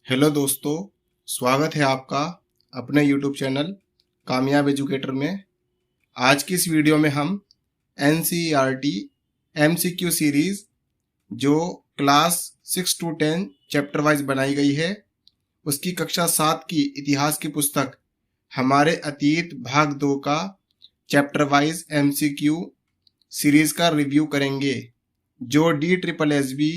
Hello दोस्तों, स्वागत है आपका अपने यूट्यूब चैनल कामयाब एजुकेटर में। आज की इस वीडियो में हम एनसीईआरटी एमसीक्यू सीरीज जो क्लास 6 to 10 चैप्टर वाइज बनाई गई है, उसकी कक्षा 7 की इतिहास की पुस्तक हमारे अतीत भाग 2 का चैप्टर वाइज एमसीक्यू सीरीज का रिव्यू करेंगे, जो DSSB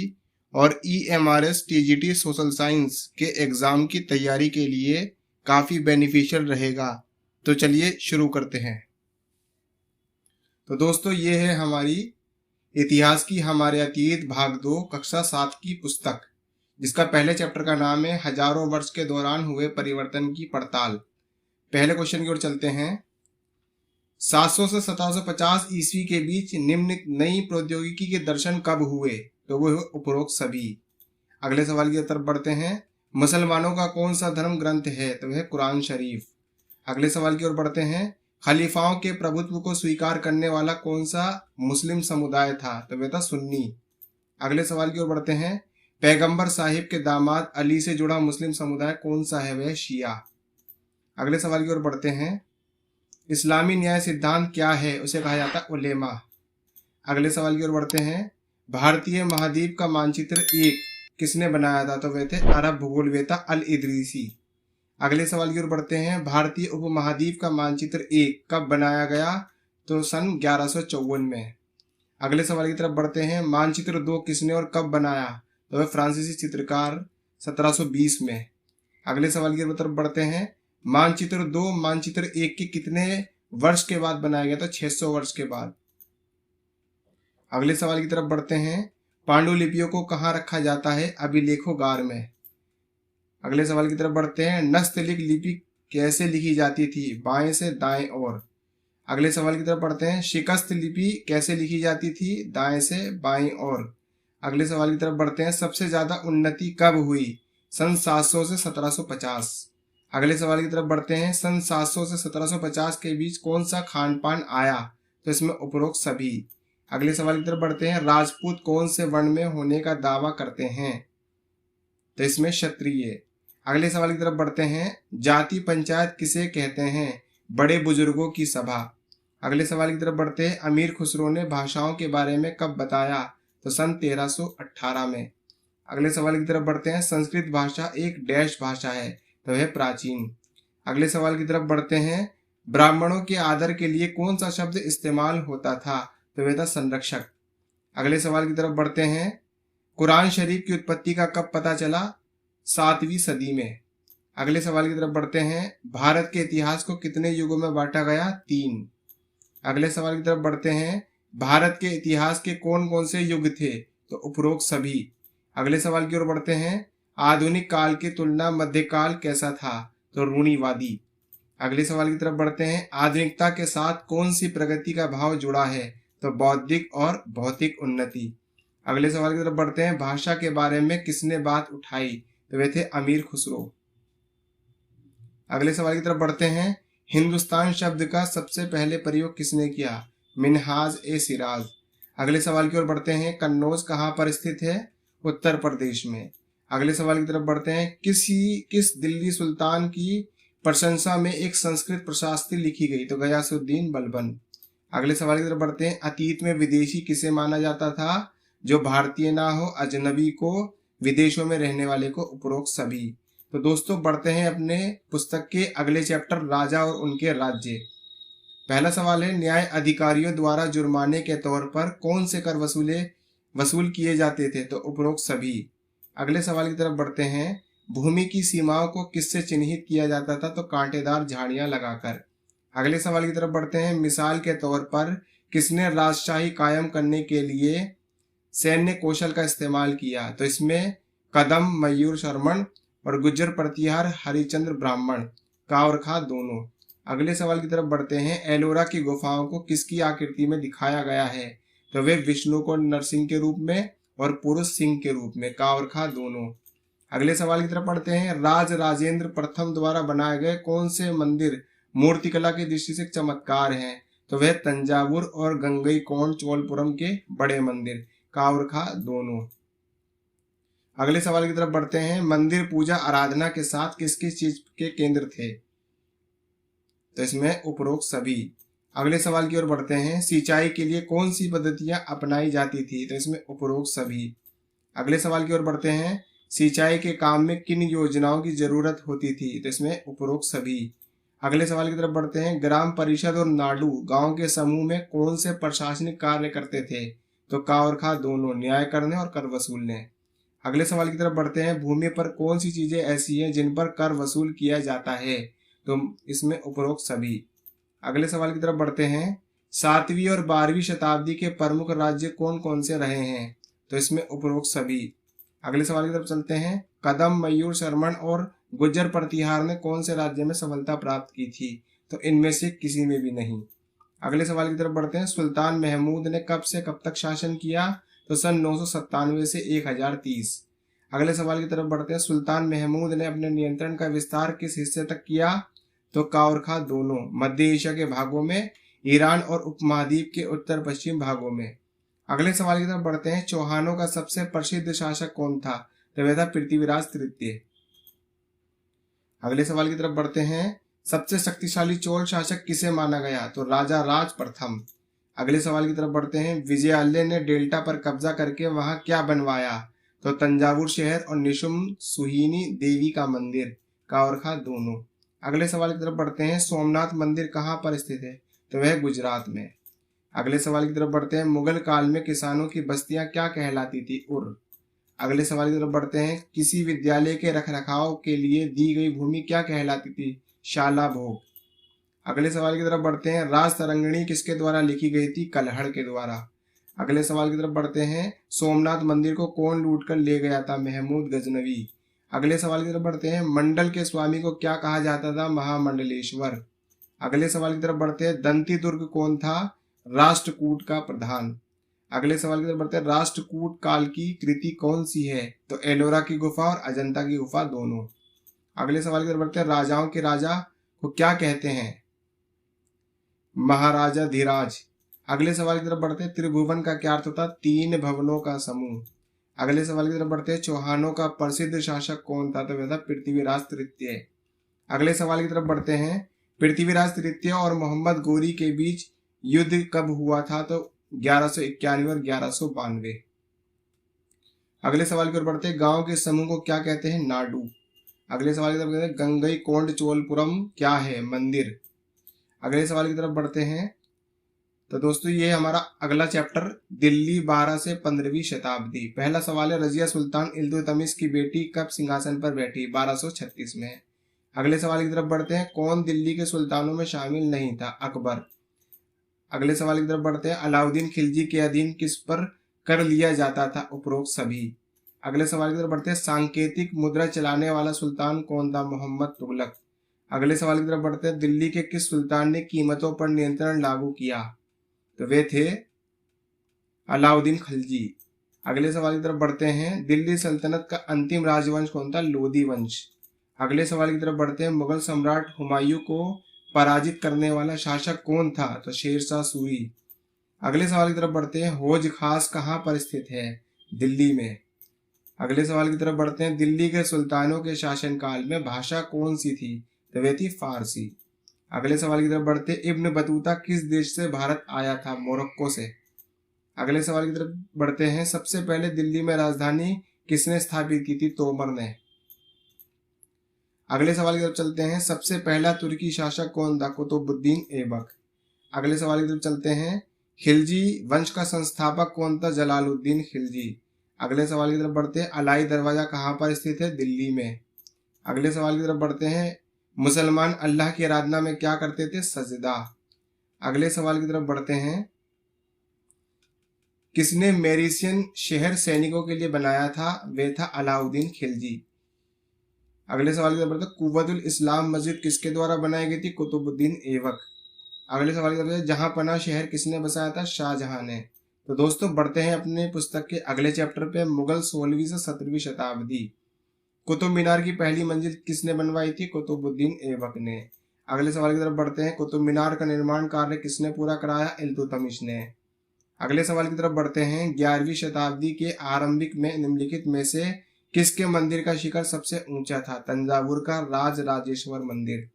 और EMRS TGT सोशल साइंस के एग्ज़ाम की तैयारी के लिए काफ़ी बेनिफिशियल रहेगा। तो चलिए शुरू करते हैं। तो दोस्तों, ये है हमारी इतिहास की हमारे अतीत भाग 2 कक्षा 7 की पुस्तक, जिसका पहले चैप्टर का नाम है हजारों वर्ष के दौरान हुए परिवर्तन की पड़ताल। पहले क्वेश्चन की ओर चलते हैं। 700 से 1750 ईस्वी के बीच निम्न नई प्रौद्योगिकी के दर्शन कब हुए? तो वो उपरोक्त सभी। अगले सवाल की तरफ बढ़ते हैं। मुसलमानों का कौन सा धर्म ग्रंथ है? तो वह कुरान शरीफ। अगले सवाल की ओर बढ़ते हैं। खलीफाओं के प्रभुत्व को स्वीकार करने वाला कौन सा मुस्लिम समुदाय था? तो वह था सुन्नी। अगले सवाल की ओर बढ़ते हैं। पैगंबर साहिब के दामाद अली से जुड़ा मुस्लिम समुदाय कौन सा है? वह शिया। अगले सवाल की ओर बढ़ते हैं। इस्लामी न्याय सिद्धांत क्या है? उसे कहा जाता है उलेमा। अगले सवाल की ओर बढ़ते हैं। भारतीय महाद्वीप का मानचित्र 1 किसने बनाया था? तो वे थे अरब भूगोलवेत्ता अल इदरीसी। अगले सवाल की ओर बढ़ते हैं। भारतीय उपमहाद्वीप का मानचित्र 1 कब बनाया गया? तो सन 1154 में। अगले सवाल की तरफ बढ़ते हैं। मानचित्र 2 किसने और कब बनाया? तो वह फ्रांसीसी चित्रकार 1720 में। अगले सवाल की तरफ बढ़ते हैं। मानचित्र 2 मानचित्र 1 के कितने वर्ष के बाद बनाया गया? तो 600 वर्ष के बाद। अगले सवाल की तरफ बढ़ते हैं। पांडुलिपियों को कहाँ रखा जाता है? अभिलेखोगार में। अगले सवाल की तरफ बढ़ते हैं। नस्तलिक लिपि कैसे लिखी जाती थी? बाएं से दाएं ओर। अगले सवाल की तरफ बढ़ते हैं। शिकस्त लिपि कैसे लिखी जाती थी? दाएं से बाएं ओर। अगले सवाल की तरफ बढ़ते हैं। सबसे ज्यादा उन्नति कब हुई? सन 700 से 1750। अगले सवाल की तरफ बढ़ते हैं। सन 700 से 1750 के बीच कौन सा खान पान आया? तो इसमें उपरोक्त सभी। अगले सवाल की तरफ बढ़ते हैं। राजपूत कौन से वर्ण में होने का दावा करते हैं? तो इसमें क्षत्रिय। अगले सवाल की तरफ बढ़ते हैं। जाति पंचायत किसे कहते हैं? बड़े बुजुर्गों की सभा। अगले सवाल की तरफ बढ़ते हैं। अमीर खुसरो ने भाषाओं के बारे में कब बताया? तो सन 1318 में। अगले सवाल की तरफ बढ़ते हैं। संस्कृत भाषा एक डैश भाषा है? तो वह प्राचीन। अगले सवाल की तरफ बढ़ते हैं। ब्राह्मणों के आदर के लिए कौन सा शब्द इस्तेमाल होता था? तो वह था संरक्षक। अगले सवाल की तरफ बढ़ते हैं। कुरान शरीफ की उत्पत्ति का कब पता चला? 7वीं सदी में। अगले सवाल की तरफ बढ़ते हैं। भारत के इतिहास को कितने युगों में बांटा गया? 3। अगले सवाल की तरफ बढ़ते हैं। भारत के इतिहास के कौन कौन से युग थे? तो उपरोक्त सभी। अगले सवाल की ओर बढ़ते हैं। आधुनिक काल की तुलना मध्यकाल कैसा था? तो रूढ़िवादी। अगले सवाल की तरफ बढ़ते हैं। आधुनिकता के साथ कौन सी प्रगति का भाव जुड़ा है? तो बौद्धिक और भौतिक उन्नति। अगले सवाल की तरफ बढ़ते हैं। भाषा के बारे में किसने बात उठाई? तो वे थे अमीर खुसरो। अगले सवाल की तरफ बढ़ते हैं। हिंदुस्तान शब्द का सबसे पहले प्रयोग किसने किया? मिनहाज ए सिराज। अगले सवाल की ओर बढ़ते हैं। कन्नौज कहाँ पर स्थित है? उत्तर प्रदेश में। अगले सवाल की तरफ बढ़ते हैं। किस दिल्ली सुल्तान की प्रशंसा में एक संस्कृत प्रशास्त्री लिखी गई? तो गयासुद्दीन बलबन। अगले सवाल की तरफ बढ़ते हैं। अतीत में विदेशी किसे माना जाता था? जो भारतीय ना हो, अजनबी को, विदेशों में रहने वाले को, उपरोक्त सभी। तो दोस्तों, बढ़ते हैं अपने पुस्तक के अगले चैप्टर राजा और उनके राज्य। पहला सवाल है। न्याय अधिकारियों द्वारा जुर्माने के तौर पर कौन से कर वसूल किए जाते थे? तो उपरोक्त सभी। अगले सवाल की तरफ बढ़ते हैं। भूमि की सीमाओं को किससे चिन्हित किया जाता था? तो कांटेदार झाड़ियां लगाकर। अगले सवाल की तरफ बढ़ते हैं। मिसाल के तौर पर किसने राजशाही कायम करने के लिए सैन्य कौशल का इस्तेमाल किया? तो इसमें कदम मयूर शर्मन और गुज्जर प्रतिहार हरिचंद्र ब्राह्मण, का और खा दोनों। अगले सवाल की तरफ बढ़ते हैं। एलोरा की गुफाओं को किसकी आकृति में दिखाया गया है? तो वे विष्णु को नरसिंह के रूप में और पुरुष सिंह के रूप में, का और खा दोनों। अगले सवाल की तरफ बढ़ते हैं। राज राजेंद्र प्रथम द्वारा बनाए गए कौन से मंदिर मूर्तिकला की दृष्टि से चमत्कार हैं? तो वह तंजावुर और गंगईकोंड चोलपुरम के बड़े मंदिर, का और खा दोनों। अगले सवाल की तरफ बढ़ते हैं। मंदिर पूजा आराधना के साथ किस किस चीज के केंद्र थे? तो इसमें उपरोक्त सभी। अगले सवाल की ओर बढ़ते हैं। सिंचाई के लिए कौन सी पद्धतियां अपनाई जाती थी? तो इसमें उपरोक्त सभी। अगले सवाल की ओर बढ़ते हैं। सिंचाई के काम में किन योजनाओं की जरूरत होती थी? तो इसमें उपरोक्त सभी। अगले सवाल की तरफ बढ़ते हैं। ग्राम परिषद और नाडू गांव के समूह में कौन से प्रशासनिक कार्य करते थे? तो का और खा दोनों, न्याय करने और कर वसूलने। अगले सवाल की तरफ बढ़ते हैं। भूमि पर कौन सी चीजें ऐसी हैं जिन पर कर वसूल किया जाता है? तो इसमें उपरोक्त सभी। अगले सवाल की तरफ बढ़ते हैं। 7वीं और 12वीं शताब्दी के प्रमुख राज्य कौन कौन से रहे हैं? तो इसमें उपरोक्त सभी। अगले सवाल की तरफ चलते हैं। कदम, मयूर, शरमन और गुज्जर प्रतिहार ने कौन से राज्य में सफलता प्राप्त की थी? तो इनमें से किसी में भी नहीं। अगले सवाल की तरफ बढ़ते हैं। सुल्तान महमूद ने कब से कब तक शासन किया? तो सन 997 से 1030। अगले सवाल की तरफ बढ़ते हैं। सुल्तान महमूद ने अपने नियंत्रण का विस्तार किस हिस्से तक किया? तो का और खा दोनों, मध्य एशिया के भागों में, ईरान और उपमहाद्वीप के उत्तर पश्चिम भागों में। अगले सवाल की तरफ बढ़ते हैं। चौहानों का सबसे प्रसिद्ध शासक कौन था? तो वह था पृथ्वीराज तृतीय। अगले सवाल की तरफ बढ़ते हैं। सबसे शक्तिशाली चोल शासक किसे माना गया? तो राजा राज प्रथम। अगले सवाल की तरफ बढ़ते हैं। विजयालय ने डेल्टा पर कब्जा करके वहां क्या बनवाया? तो तंजावुर शहर और निशुम सुहिनी देवी का मंदिर, का और खा दोनों। अगले सवाल की तरफ बढ़ते हैं। सोमनाथ मंदिर कहाँ पर स्थित है? तो वह गुजरात में। अगले सवाल की तरफ बढ़ते हैं। मुगल काल में किसानों की बस्तियां क्या कहलाती थी? उर। अगले सवाल की तरफ बढ़ते हैं। किसी विद्यालय के रखरखाव के लिए दी गई भूमि क्या कहलाती थी? शाला भोग। अगले सवाल की तरफ बढ़ते हैं। राज तरंगिणी किसके द्वारा लिखी गई थी? कल्हड़ के द्वारा। अगले सवाल की तरफ बढ़ते हैं। सोमनाथ मंदिर को कौन लूट कर ले गया था? महमूद गजनवी। अगले सवाल की तरफ बढ़ते हैं। मंडल के स्वामी को क्या कहा जाता था? महामंडलेश्वर। अगले सवाल की तरफ बढ़ते हैं। दंती दुर्ग कौन था? राष्ट्रकूट का प्रधान। अगले सवाल की तरफ बढ़ते हैं। राष्ट्रकूट काल की कृति कौन सी है? तो एलोरा की गुफा और अजंता की गुफा दोनों। अगले सवाल की तरफ बढ़ते हैं। राजाओं के राजा को क्या कहते हैं? महाराजा धीराज। अगले सवाल की तरफ बढ़ते हैं। त्रिभुवन का क्या अर्थ होता है? 3 भवनों का समूह। अगले सवाल की तरफ बढ़ते हैं। चौहानों का प्रसिद्ध शासक कौन था? तो वह था पृथ्वीराज तृतीय। अगले सवाल की तरफ बढ़ते हैं। पृथ्वीराज तृतीय और मोहम्मद गोरी के बीच युद्ध कब हुआ था? तो 1191 और 1192। अगले सवाल की ओर बढ़ते हैं। गांव के समूह को क्या कहते हैं? नाडू। अगले सवाल की तरफ कहते हैं। गंगई कोंड चोलपुरम क्या है? मंदिर। अगले सवाल की तरफ बढ़ते हैं। तो दोस्तों ये हमारा अगला चैप्टर दिल्ली 12 से 15वीं शताब्दी। पहला सवाल है। रजिया सुल्तान इल्तुतमिश की बेटी कब सिंहासन पर बैठी? 1236 में। अगले सवाल की तरफ बढ़ते हैं। कौन दिल्ली के सुल्तानों में शामिल नहीं था? अकबर। अगले सवाल की तरफ बढ़ते हैं। अलाउद्दीन खिलजी के अधीन किस पर कर लिया जाता था? उपरोक्त सभी। अगले सवाल की तरफ बढ़ते हैं। सांकेतिक मुद्रा चलाने वाला सुल्तान कौन था? मोहम्मद तुगलक। अगले सवाल की तरफ बढ़ते हैं। दिल्ली के किस सुल्तान ने कीमतों पर नियंत्रण लागू किया? तो वे थे अलाउद्दीन खिलजी। अगले सवाल की तरफ बढ़ते हैं। दिल्ली सल्तनत का अंतिम राजवंश कौन था? लोधी वंश। अगले सवाल की तरफ बढ़ते हैं। मुगल सम्राट हुमायूं को पराजित करने वाला शासक कौन था? तो शेरशाह सूरी। अगले सवाल की तरफ बढ़ते हैं। हौज खास कहाँ पर स्थित है? दिल्ली में। अगले सवाल की तरफ बढ़ते हैं। दिल्ली के सुल्तानों के शासनकाल में भाषा कौन सी थी? तो वह थी फारसी। अगले सवाल की तरफ बढ़ते हैं। इब्न बतूता किस देश से भारत आया था? मोरक्को से। अगले सवाल की तरफ बढ़ते हैं। सबसे पहले दिल्ली में राजधानी किसने स्थापित की थी? तोमर ने। अगले सवाल की तरफ चलते हैं। सबसे पहला तुर्की शासक कौन था? कुतुबुद्दीन ऐबक। अगले सवाल की तरफ चलते हैं। खिलजी वंश का संस्थापक कौन था? जलालुद्दीन खिलजी। अगले सवाल की तरफ बढ़ते हैं। अलाई दरवाजा कहाँ पर स्थित है? दिल्ली में। अगले सवाल की तरफ बढ़ते हैं। मुसलमान अल्लाह की आराधना में क्या करते थे? सजदा। अगले सवाल की तरफ बढ़ते हैं। किसने मेरिशियन शहर सैनिकों के लिए बनाया था? वे था अलाउद्दीन खिलजी। अगले सवाल की तरफ बढ़ते हैं। कुव्वतुल इस्लाम मस्जिद किसके द्वारा बनाई गई थी? कुतुबुद्दीन ऐबक। अगले सवाल की तरफ जहां पना शहर किसने बसाया था? शाहजहां ने। तो दोस्तों बढ़ते हैं अपने पुस्तक के अगले चैप्टर पे। मुगल 16वीं से 17वीं शताब्दी। कुतुब मीनार की पहली मंजिल किसने बनवाई थी? कुतुबुद्दीन ऐबक ने। अगले सवाल की तरफ बढ़ते हैं। कुतुब मीनार का निर्माण कार्य किसने पूरा कराया? इल्तुतमिश ने। अगले सवाल की तरफ बढ़ते हैं। 11वीं शताब्दी के आरंभिक में निम्नलिखित में से किसके मंदिर का शिखर सबसे ऊंचा था? तंजावुर का राज राजेश्वर मंदिर।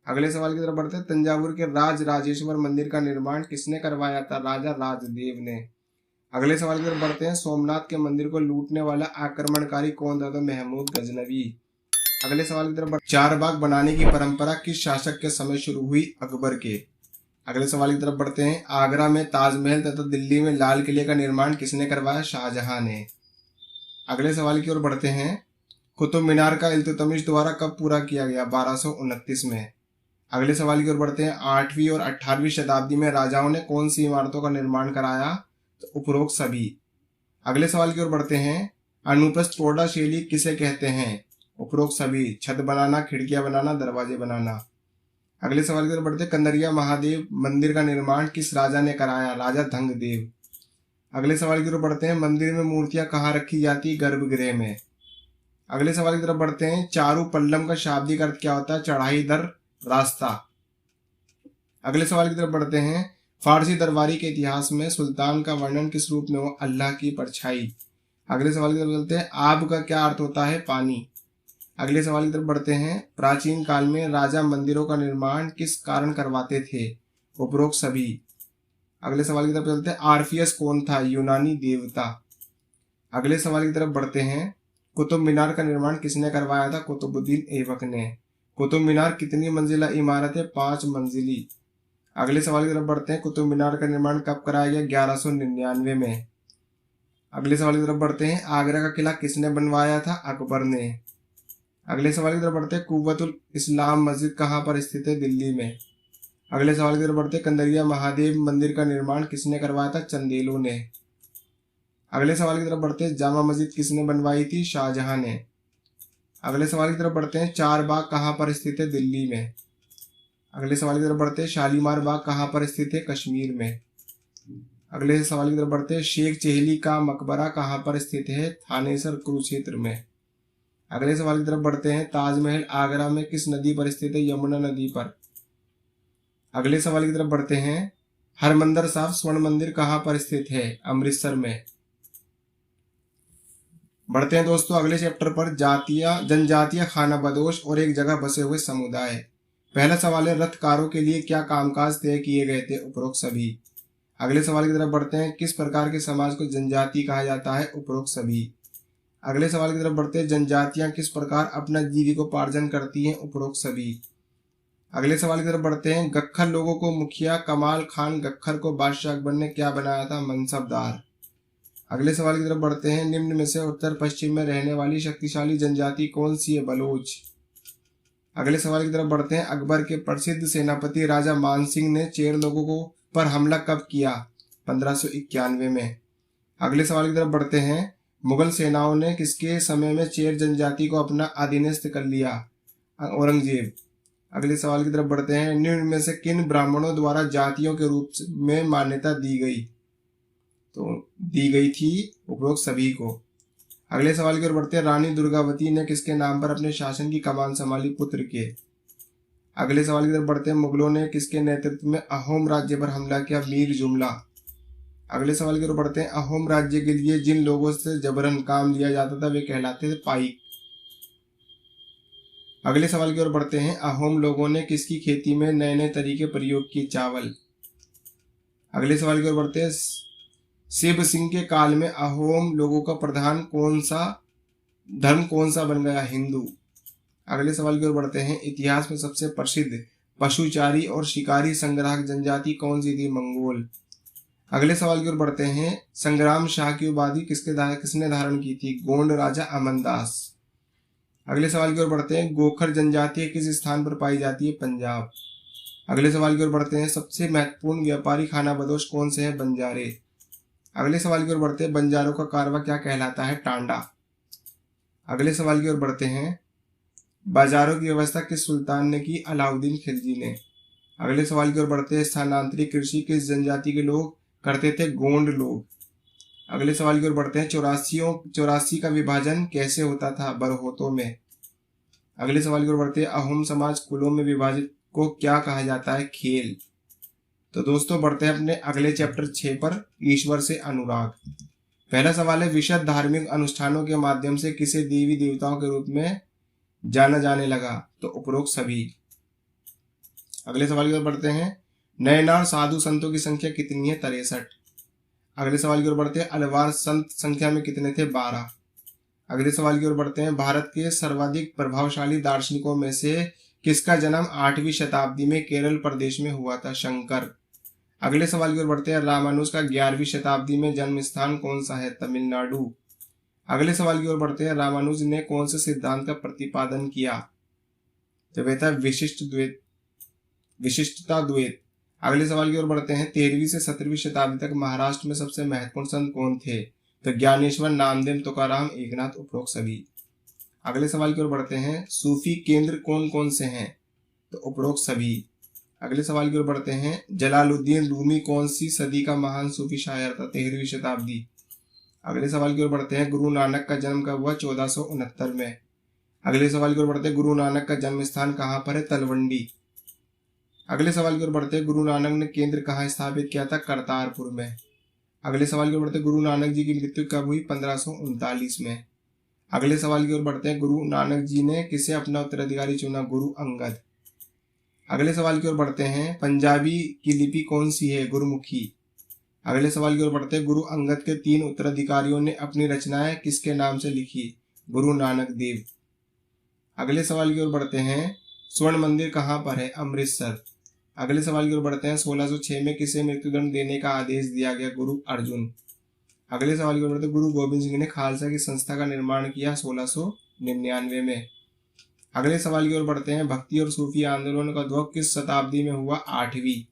अगले सवाल की तरफ बढ़ते हैं। तंजावुर के राज राजेश्वर मंदिर का निर्माण किसने करवाया था? राजा राजदेव ने। अगले सवाल की तरफ बढ़ते हैं। सोमनाथ के मंदिर को लूटने वाला आक्रमणकारी कौन था? तो महमूद गजनवी। अगले सवाल की तरफ चार बाग बनाने की परंपरा किस शासक के समय शुरू हुई? अकबर के। अगले सवाल की तरफ बढ़ते हैं। आगरा में ताजमहल तथा दिल्ली में लाल किले का निर्माण किसने करवाया? शाहजहां ने। अगले सवाल की ओर बढ़ते हैं। कुतुब मीनार का इल्तुतमिश द्वारा कब पूरा किया गया? 1229 में। अगले सवाल की ओर बढ़ते हैं। 8वीं और 18वीं शताब्दी में राजाओं ने कौन सी इमारतों का निर्माण कराया? तो उपरोक्त सभी। अगले सवाल की ओर बढ़ते हैं। अनुप्रस्थ प्रौढ़ शैली किसे कहते हैं? उपरोक्त सभी। छत बनाना, खिड़कियां बनाना, दरवाजे बनाना। अगले सवाल की ओर बढ़ते हैं। कंदरिया महादेव मंदिर का निर्माण किस राजा ने कराया? राजा धंगदेव। अगले सवाल की ओर बढ़ते हैं। मंदिर में मूर्तियां कहाँ रखी जाती? गर्भगृह में। अगले सवाल की तरफ बढ़ते हैं। चारू पल्लम का शाब्दिक अर्थ क्या होता है? चढ़ाई दर रास्ता। अगले सवाल की तरफ बढ़ते हैं। फारसी दरबारी के इतिहास में सुल्तान का वर्णन किस रूप में हुआ? अल्लाह की परछाई। अगले सवाल की तरफ चलते हैं। आब का क्या अर्थ होता है? पानी। अगले सवाल की तरफ बढ़ते हैं। प्राचीन काल में राजा मंदिरों का निर्माण किस कारण करवाते थे? उपरोक्त सभी। अगले सवाल की तरफ चलते हैं। आर्फियस कौन था? यूनानी देवता। अगले सवाल की तरफ बढ़ते हैं। कुतुब मीनार का निर्माण किसने करवाया था? कुतुबुद्दीन ऐबक ने। कुतुब मीनार कितनी मंजिला इमारत है? 5 मंजिली। अगले सवाल की तरफ बढ़ते हैं। कुतुब मीनार का निर्माण कब कराया गया? 1199 में। अगले सवाल की तरफ बढ़ते हैं। आगरा का किला किसने बनवाया था? अकबर ने। अगले सवाल की तरफ बढ़ते हैं। कुव्वतुल इस्लाम मस्जिद कहाँ पर स्थित है? दिल्ली में। अगले सवाल की तरफ बढ़ते हैं। कंदरिया महादेव मंदिर का निर्माण किसने करवाया था? चंदेलों ने। अगले सवाल की तरफ बढ़ते हैं। जामा मस्जिद किसने बनवाई थी? शाहजहां ने। अगले सवाल की तरफ बढ़ते हैं। चार बाग कहाँ पर स्थित है? दिल्ली में। अगले सवाल की तरफ बढ़ते हैं। शालीमार बाग कहाँ पर स्थित है? कश्मीर में। अगले सवाल की तरफ बढ़ते हैं। शेख चेहली का मकबरा कहाँ पर स्थित है? थानेसर कुरुक्षेत्र में। अगले सवाल की तरफ बढ़ते हैं। ताजमहल आगरा में किस नदी पर स्थित है? यमुना नदी पर। अगले सवाल की तरफ बढ़ते हैं। हरमंदिर साहिब स्वर्ण मंदिर कहाँ पर स्थित है? अमृतसर में। बढ़ते हैं दोस्तों अगले चैप्टर पर। जनजातीय खाना बदोश और एक जगह बसे हुए समुदाय। पहला सवाल है। रथकारों के लिए क्या कामकाज तय किए गए थे? उपरोक्त सभी। अगले सवाल की तरफ बढ़ते हैं। किस प्रकार के समाज को जनजाति कहा जाता है? उपरोक्त सभी। अगले सवाल की तरफ बढ़ते हैं। जनजातियां किस प्रकार अपना जीविकोपार्जन करती हैं? उपरोक्त सभी। अगले सवाल की तरफ बढ़ते हैं। गख्खर लोगों को मुखिया कमाल खान गख्खर को बादशाह अकबर ने क्या बनाया था? मनसबदार। अगले सवाल की तरफ बढ़ते हैं। निम्न में से उत्तर पश्चिम में रहने वाली शक्तिशाली जनजाति कौन सी है? बलोच। अगले सवाल की तरफ बढ़ते हैं। अकबर के प्रसिद्ध सेनापति राजा मानसिंह ने चेर लोगों को पर हमला कब किया? 1591 में। अगले सवाल की तरफ बढ़ते हैं। मुगल सेनाओं ने किसके समय में चेर जनजाति को अपना अधीनस्थ कर लिया? औरंगजेब। अगले सवाल की तरफ बढ़ते हैं। निम्न में से किन ब्राह्मणों द्वारा जातियों के रूप में मान्यता दी गई? तो दी गई थी उपरोक्त सभी को। अगले सवाल की ओर बढ़ते हैं। रानी दुर्गावती ने किसके नाम पर अपने शासन की कमान संभाली? पुत्र के। अगले सवाल की तरफ बढ़ते हैं। मुगलों ने किसके नेतृत्व में अहोम राज्य पर हमला किया? मीर जुमला। अगले सवाल की ओर बढ़ते हैं। अहोम राज्य के लिए जिन लोगों से जबरन काम लिया जाता था वे कहलाते थे पाइक। अगले सवाल की ओर बढ़ते हैं। अहोम लोगों ने किसकी खेती में नए नए तरीके प्रयोग किए? चावल। अगले सवाल की ओर बढ़ते हैं। शिव सिंह के काल में अहोम लोगों का प्रधान कौन सा धर्म कौन सा बन गया? हिंदू। अगले सवाल की ओर बढ़ते हैं। इतिहास में सबसे प्रसिद्ध पशुचारी और शिकारी संग्राहक जनजाति कौन सी थी? मंगोल। अगले सवाल की ओर बढ़ते हैं। संग्राम शाह की उपाधि किसने धारण की थी? गोंड राजा अमनदास। अगले सवाल की ओर बढ़ते हैं। गोखर जनजाति किस स्थान पर पाई जाती है? पंजाब। अगले सवाल की ओर बढ़ते हैं। सबसे महत्वपूर्ण व्यापारी खाना बदोश कौन से हैं? बंजारे। अगले सवाल की ओर बढ़ते हैं। बंजारों का कारवा क्या कहलाता है? टांडा। अगले सवाल की ओर बढ़ते हैं। बाजारों की व्यवस्था किस सुल्तान ने की? अलाउद्दीन खिलजी ने। अगले सवाल की ओर बढ़ते हैं। स्थानांतरित कृषि किस जनजाति के लोग करते थे? गोंड लोग। अगले सवाल की ओर बढ़ते हैं। 84 का विभाजन कैसे होता था? बरहोतों में। अगले सवाल की ओर बढ़ते हैं। अहोम समाज कुलों में विभाजित को क्या कहा जाता है? खेल। तो दोस्तों बढ़ते हैं अपने अगले चैप्टर 6 पर, ईश्वर से अनुराग। पहला सवाल है, विशद धार्मिक अनुष्ठानों के माध्यम से किसे देवी देवताओं के रूप में जाना जाने लगा? तो उपरोक्त सभी। अगले सवाल की ओर बढ़ते हैं, नयनार साधु संतों की संख्या कितनी है? 63। अगले सवाल की ओर बढ़ते हैं, अलवार संत संख्या में कितने थे? 12। अगले सवाल की ओर बढ़ते हैं, भारत के सर्वाधिक प्रभावशाली दार्शनिकों में से किसका जन्म 8वीं शताब्दी में केरल प्रदेश में हुआ था? शंकर। अगले सवाल की ओर बढ़ते हैं, रामानुज का 11वीं शताब्दी में जन्म स्थान कौन सा है? तमिलनाडु। अगले सवाल की ओर बढ़ते हैं, रामानुज ने कौन से सिद्धांत का प्रतिपादन किया? तो वह था विशिष्टता द्वैत। अगले सवाल की ओर बढ़ते हैं, 13वीं से 17वीं शताब्दी तक महाराष्ट्र में सबसे महत्वपूर्ण संत कौन थे? तो ज्ञानेश्वर, नामदेव, तुकाराम, एकनाथ, उपरोक्त सभी। अगले सवाल की ओर बढ़ते हैं, सूफी केंद्र कौन कौन से हैं? तो उपरोक्त सभी। अगले सवाल की ओर बढ़ते हैं, जलालुद्दीन रूमी कौन सी सदी का महान सूफी शायर था? 13वीं शताब्दी। अगले सवाल की ओर बढ़ते हैं, गुरु नानक का जन्म कब हुआ? 1469 में। अगले सवाल की ओर बढ़ते हैं, गुरु नानक का जन्म स्थान कहाँ पर है? तलवंडी। अगले सवाल की ओर बढ़ते हैं, गुरु नानक ने केंद्र कहाँ स्थापित किया था? करतारपुर में। अगले सवाल की ओर बढ़ते हैं, गुरु नानक जी की मृत्यु कब हुई? 1539 में। अगले सवाल की ओर बढ़ते हैं, गुरु नानक जी ने किसे अपना उत्तराधिकारी चुना? गुरु अंगद। अगले सवाल की ओर बढ़ते हैं, पंजाबी की लिपि कौन सी है? गुरुमुखी। अगले सवाल की ओर बढ़ते हैं, गुरु अंगद के 3 उत्तराधिकारियों ने अपनी रचनाएं किसके नाम से लिखी? गुरु नानक देव। अगले सवाल की ओर बढ़ते हैं, स्वर्ण मंदिर कहाँ पर है? अमृतसर। अगले सवाल की ओर बढ़ते हैं, 1606 में किसे मृत्युदंड देने का आदेश दिया गया? गुरु अर्जुन। अगले सवाल की ओर बढ़ते हैं, गुरु गोविंद सिंह ने खालसा की संस्था का निर्माण किया 1699 में। अगले सवाल की ओर बढ़ते हैं, भक्ति और सूफी आंदोलन का उद्भव किस शताब्दी में हुआ? 8वीं।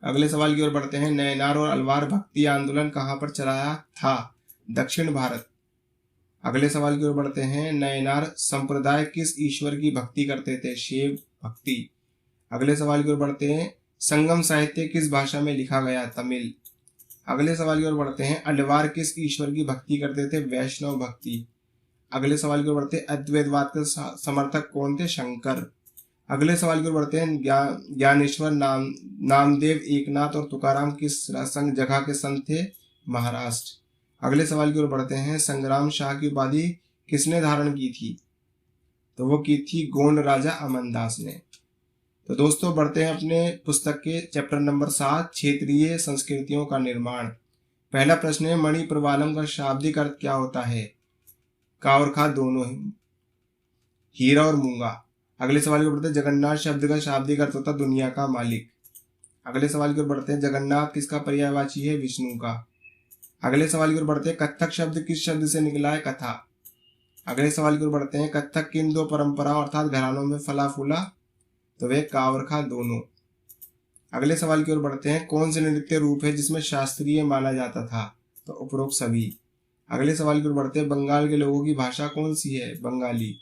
अगले सवाल की ओर बढ़ते हैं, नयनार और अलवार भक्ति आंदोलन कहाँ पर चलाया था? दक्षिण भारत। अगले सवाल की ओर बढ़ते हैं, नयनार संप्रदाय किस ईश्वर की भक्ति करते थे? शिव भक्ति। अगले सवाल की ओर बढ़ते हैं, संगम साहित्य किस भाषा में लिखा गया? तमिल। अगले सवाल की ओर बढ़ते हैं, अलवार किस ईश्वर की भक्ति करते थे? वैष्णव भक्ति। अगले सवाल की ओर बढ़ते हैं, अद्वैतवाद के समर्थक कौन थे? शंकर। अगले सवाल की ओर बढ़ते हैं, ज्ञानेश्वर, नामदेव, एकनाथ और तुकाराम किस जगह के संत थे? महाराष्ट्र। अगले सवाल की ओर बढ़ते हैं, संग्राम शाह की उपाधि किसने धारण की थी? तो वो की थी गोंड राजा अमनदास ने। तो दोस्तों बढ़ते हैं अपने पुस्तक के चैप्टर नंबर 7, क्षेत्रीय संस्कृतियों का निर्माण। पहला प्रश्न है, मणि प्रवालम का शाब्दिक अर्थ क्या होता है? का और खा दोनों ही, हीरा और मूंगा। अगले सवाल की ओर बढ़ते हैं, जगन्नाथ शब्द का शाब्दिक अर्थ होता है दुनिया का मालिक। अगले सवाल की ओर बढ़ते हैं, जगन्नाथ किसका पर्यायवाची है? विष्णु का। अगले सवाल की ओर बढ़ते हैं, कत्थक शब्द किस शब्द से निकला है? कथा। अगले सवाल की ओर बढ़ते हैं, कत्थक किन 2 परंपराओं अर्थात घरानों में फला फूला? तो वे का और खा दोनों। अगले सवाल की ओर बढ़ते हैं, कौन से नृत्य रूप है जिसमें शास्त्रीय माना जाता था? तो उपरोक्त सभी। अगले सवाल की ओर बढ़ते हैं, बंगाल के लोगों की भाषा कौन सी है? बंगाली।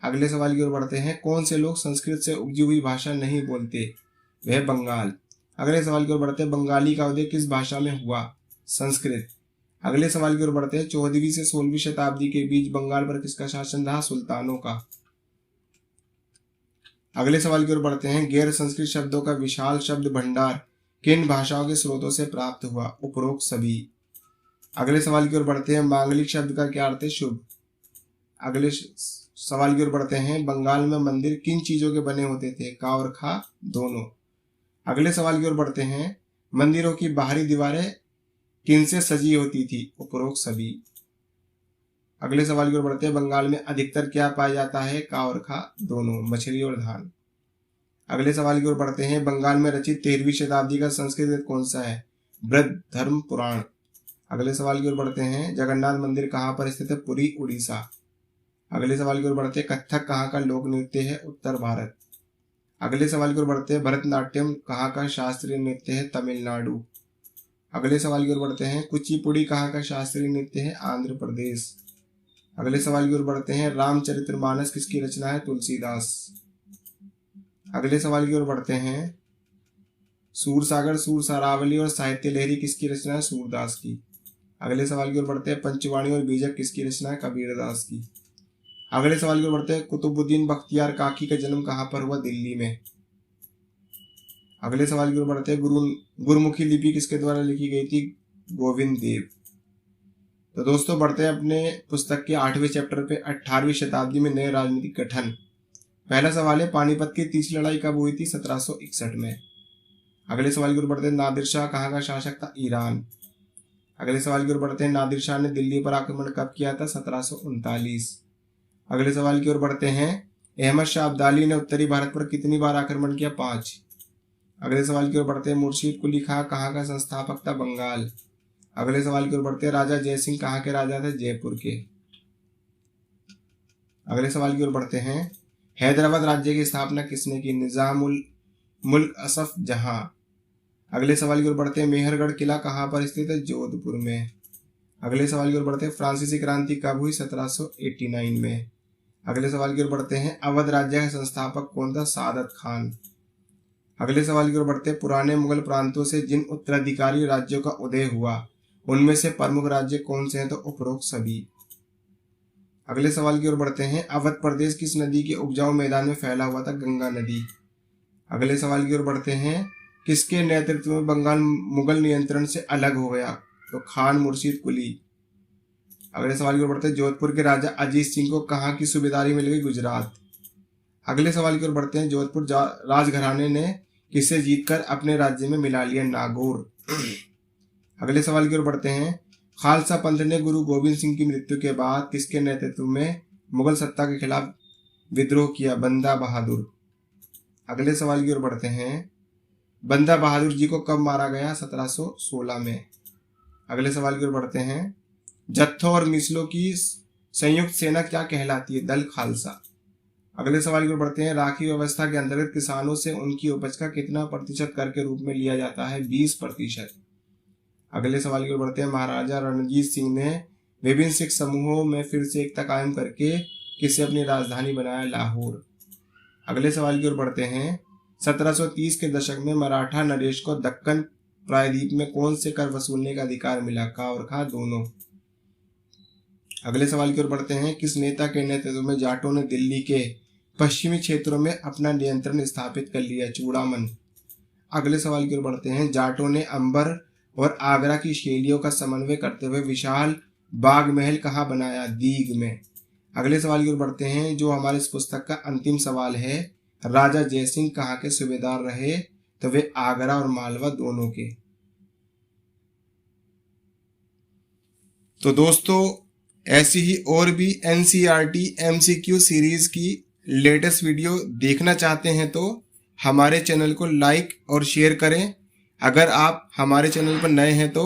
अगले सवाल की ओर बढ़ते हैं, कौन से लोग संस्कृत से उपजी हुई भाषा नहीं बोलते? वह बंगाल। अगले सवाल की ओर बढ़ते हैं, बंगाली का उदय किस भाषा में हुआ? संस्कृत। अगले सवाल की ओर बढ़ते हैं, 14वीं से 16वीं शताब्दी के बीच बंगाल पर किसका शासन रहा? सुल्तानों का। अगले सवाल की ओर बढ़ते हैं, गैर संस्कृत शब्दों का विशाल शब्द भंडार किन भाषाओं के स्रोतों से प्राप्त हुआ? उपरोक्त सभी। अगले सवाल की ओर बढ़ते हैं, मांगलिक शब्द का क्या अर्थ है? शुभ। अगले सवाल की ओर बढ़ते हैं, बंगाल में मंदिर किन चीजों के बने होते थे? का और खा दोनों। अगले सवाल की ओर बढ़ते हैं, मंदिरों की बाहरी दीवारें किनसे सजी होती थी? उपरोक्त सभी। अगले सवाल की ओर बढ़ते हैं, बंगाल में अधिकतर क्या पाया जाता है? का और खा दोनों, मछली और धान। अगले सवाल की ओर बढ़ते हैं, बंगाल में रचित 13वीं शताब्दी का संस्कृत वेद कौन सा है? बृहद धर्म पुराण। अगले सवाल की ओर बढ़ते हैं, जगन्नाथ मंदिर कहाँ पर स्थित है? पुरी, उड़ीसा। अगले सवाल की ओर बढ़ते हैं, कथक कहाँ का लोक नृत्य है? उत्तर भारत। अगले सवाल की ओर बढ़ते हैं, भरतनाट्यम कहाँ का शास्त्रीय नृत्य है? तमिलनाडु। अगले सवाल की ओर बढ़ते हैं, कुचिपुड़ी कहाँ का शास्त्रीय नृत्य है? आंध्र प्रदेश। अगले सवाल की ओर बढ़ते हैं, रामचरितमानस किसकी रचना है? तुलसीदास। अगले सवाल की ओर बढ़ते हैं, सूरसागर, सूरसारावली और साहित्य लहरी किसकी रचना है? सूरदास की। अगले सवाल की ओर बढ़ते हैं, पंचवाणी और बीजक किसकी रचना है? कबीरदास की। अगले सवाल की ओर बढ़ते हैं, कुतुबुद्दीन बख्तियार काकी का जन्म कहाँ पर हुआ? दिल्ली में। अगले सवाल की ओर बढ़ते हैं, गुरुमुखी लिपि किसके द्वारा लिखी गई थी? गोविंद देव। तो दोस्तों बढ़ते हैं अपने पुस्तक के 8वें चैप्टर पे, 18वीं शताब्दी में नए राजनीतिक गठन। पहला सवाल है, पानीपत की तीसरी लड़ाई कब हुई थी? 1761 में। अगले सवाल की ओर बढ़ते हैं, नादिर शाह कहाँ का शासक था? ईरान। अगले सवाल की ओर बढ़ते हैं, नादिर शाह ने दिल्ली पर आक्रमण कब किया था? 1739। अगले सवाल की ओर बढ़ते हैं, अहमद शाह अब्दाली ने उत्तरी भारत पर कितनी बार आक्रमण किया? 5। अगले सवाल की ओर बढ़ते हैं, मुर्शीद कुली खां कहाँ का संस्थापक था? बंगाल। अगले सवाल की ओर बढ़ते हैं, राजा जयसिंह कहाँ के राजा थे? जयपुर के। अगले सवाल की ओर बढ़ते हैं, हैदराबाद राज्य की स्थापना किसने की? निजामुल मुल्क असफ जहां। अगले सवाल की ओर बढ़ते हैं, मेहरगढ़ किला कहाँ पर स्थित है? जोधपुर में। अगले सवाल की ओर बढ़ते हैं, फ्रांसीसी क्रांति कब हुई? 1789 में। अगले सवाल की ओर बढ़ते हैं, अवध राज्य का संस्थापक कौन था? सादत खान। अगले सवाल की ओर बढ़ते हैं, पुराने मुगल प्रांतों से जिन उत्तराधिकारी राज्यों का उदय हुआ उनमें से प्रमुख राज्य कौन से हैं? तो उपरोक्त सभी। अगले सवाल की ओर बढ़ते हैं, अवध प्रदेश किस नदी के उपजाऊ मैदान में फैला हुआ था? गंगा नदी। अगले सवाल की ओर बढ़ते हैं, किसके नेतृत्व में बंगाल मुगल नियंत्रण से अलग हो गया? तो खान मुर्शीद कुली। अगले सवाल की ओर बढ़ते हैं, जोधपुर के राजा अजीत सिंह को कहाँ की सूबेदारी मिल गई? गुजरात। अगले सवाल की ओर बढ़ते हैं, जोधपुर राजघराने ने किसे जीतकर अपने राज्य में मिला लिया? नागौर। अगले सवाल की ओर बढ़ते हैं, खालसा पंथ ने गुरु गोविंद सिंह की मृत्यु के बाद किसके नेतृत्व में मुगल सत्ता के खिलाफ विद्रोह किया? बंदा बहादुर। अगले सवाल की ओर बढ़ते हैं, बंदा बहादुर जी को कब मारा गया? 1716 में। अगले सवाल की ओर बढ़ते हैं, जत्थों और मिसलों की संयुक्त सेना क्या कहलाती है? दल खालसा। अगले सवाल की ओर बढ़ते हैं, राखी व्यवस्था के अंतर्गत किसानों से उनकी उपज का कितना प्रतिशत कर के रूप में लिया जाता है? 20%। अगले सवाल की ओर बढ़ते हैं, महाराजा रणजीत सिंह ने विभिन्न सिख समूहों में फिर से एकता कायम करके किसे अपनी राजधानी बनाया? लाहौर। अगले सवाल की ओर बढ़ते हैं, 1730 के दशक में मराठा नरेश को दक्कन प्रायद्वीप में कौन से कर वसूलने का अधिकार मिला? का और खा दोनों। अगले सवाल की ओर बढ़ते हैं, किस नेता के नेतृत्व में जाटों ने दिल्ली के पश्चिमी क्षेत्रों में अपना नियंत्रण स्थापित कर लिया? चूड़ामन। अगले सवाल की ओर बढ़ते हैं, जाटों ने अंबर और आगरा की शैलियों का समन्वय करते हुए विशाल बाग महल कहाँ बनाया? दीग में। अगले सवाल की ओर बढ़ते हैं, जो हमारे इस पुस्तक का अंतिम सवाल है, राजा जयसिंह कहाँ के सूबेदार रहे? तो वे आगरा और मालवा दोनों के। तो दोस्तों ऐसी ही और भी NCERT MCQ सीरीज की लेटेस्ट वीडियो देखना चाहते हैं तो हमारे चैनल को लाइक और शेयर करें। अगर आप हमारे चैनल पर नए हैं तो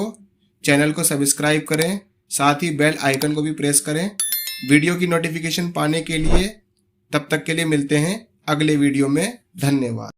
चैनल को सब्सक्राइब करें, साथ ही बेल आइकन को भी प्रेस करें वीडियो की नोटिफिकेशन पाने के लिए। तब तक के लिए मिलते हैं अगले वीडियो में। धन्यवाद।